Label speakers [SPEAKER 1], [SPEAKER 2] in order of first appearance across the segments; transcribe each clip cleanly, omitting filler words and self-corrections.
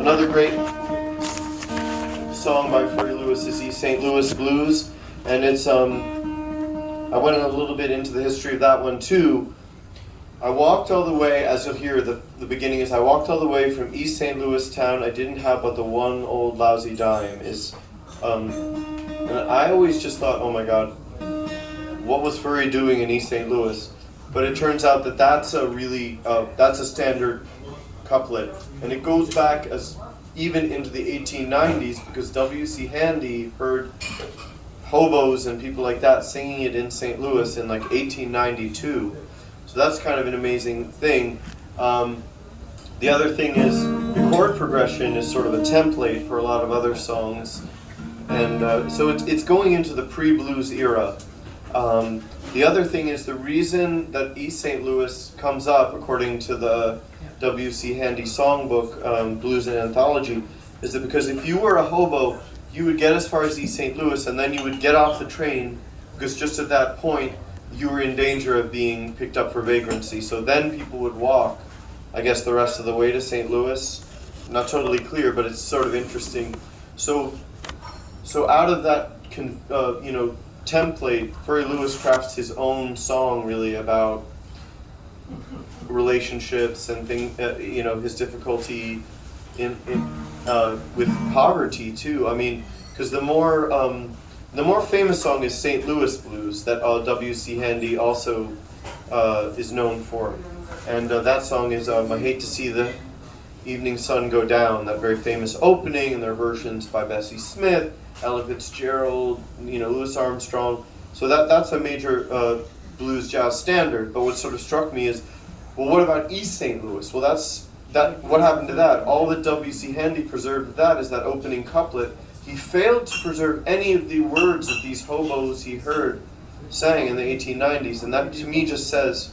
[SPEAKER 1] Another great song by Furry is East St. Louis Blues, and it's I went a little bit into the history of that one too. I walked all the way, as you'll hear, the beginning is I walked all the way from East St. Louis town. I didn't have but the one old lousy dime. And I always just thought, oh my God, what was Furry doing in East St. Louis? But it turns out that that's a really that's a standard couplet, and it goes back as even into the 1890s because W.C. Handy heard hobos and people like that singing it in St. Louis in like 1892. So that's kind of an amazing thing. The other thing is the chord progression is sort of a template for a lot of other songs, and so it's going into the pre-blues era. The other thing is the reason that East St. Louis comes up, according to the W.C. Handy songbook, Blues and Anthology, is that because if you were a hobo, you would get as far as East St. Louis and then you would get off the train because just at that point you were in danger of being picked up for vagrancy. So then people would walk, I guess, the rest of the way to St. Louis. Not totally clear, but it's sort of interesting. So out of that, template, Furry Lewis crafts his own song really about relationships and his difficulty in with poverty too. I mean, because the more famous song is St. Louis Blues that W.C. Handy also is known for, and that song is I Hate to See the Evening Sun Go Down, that very famous opening, and there are versions by Bessie Smith, Ella Fitzgerald, Louis Armstrong. So that's a major blues jazz standard. But what sort of struck me is, well, what about East St. Louis? Well, what happened to that? All that W.C. Handy preserved of that is that opening couplet. He failed to preserve any of the words that these hobos he heard sang in the 1890s, and that to me just says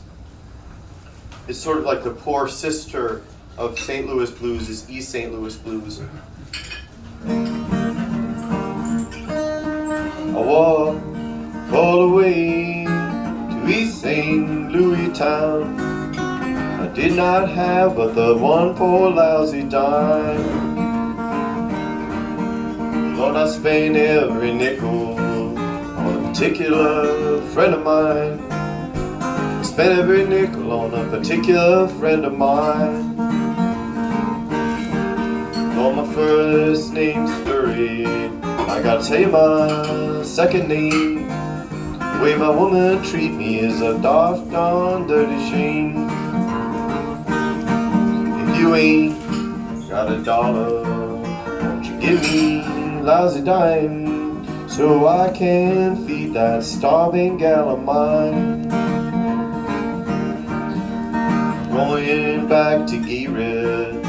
[SPEAKER 1] it's sort of like the poor sister of St. Louis blues is East St. Louis blues. I walked all the way to East St. Louis town. I did not have but the one poor lousy dime. Lord, I spent every nickel on a particular friend of mine. Spent every nickel on a particular friend of mine. Lord, my first name's Furry. I gotta tell you my second name. The way my woman treat me is a doggone dirty shame. If you ain't got a dollar, won't you give me a lousy dime so I can feed that starving gal of mine? Going back to Geary,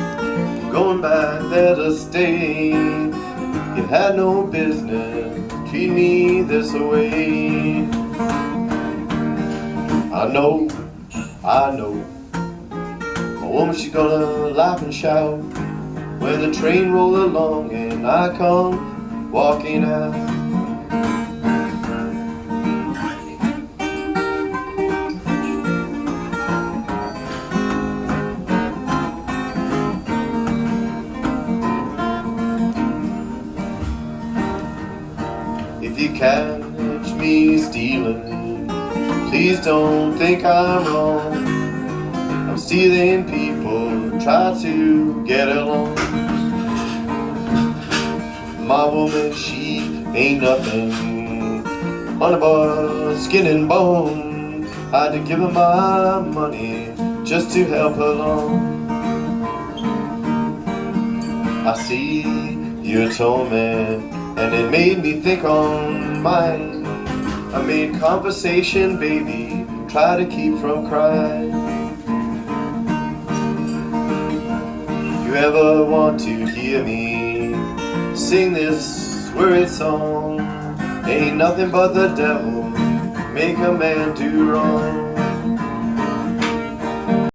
[SPEAKER 1] going back there to stay. You had no business treating me this way. I know, my woman, she's gonna laugh and shout when the train roll along and I come walking out. If you catch me stealing, please don't think I'm wrong. I'm stealing people, try to get along. My woman, she ain't nothing on but skin and bone. I had to give her my money just to help her along. I see your torment, and it made me think on mine. I made conversation, baby, try to keep from crying. If you ever want to hear me sing this worried song, ain't nothing but the devil make a man do wrong.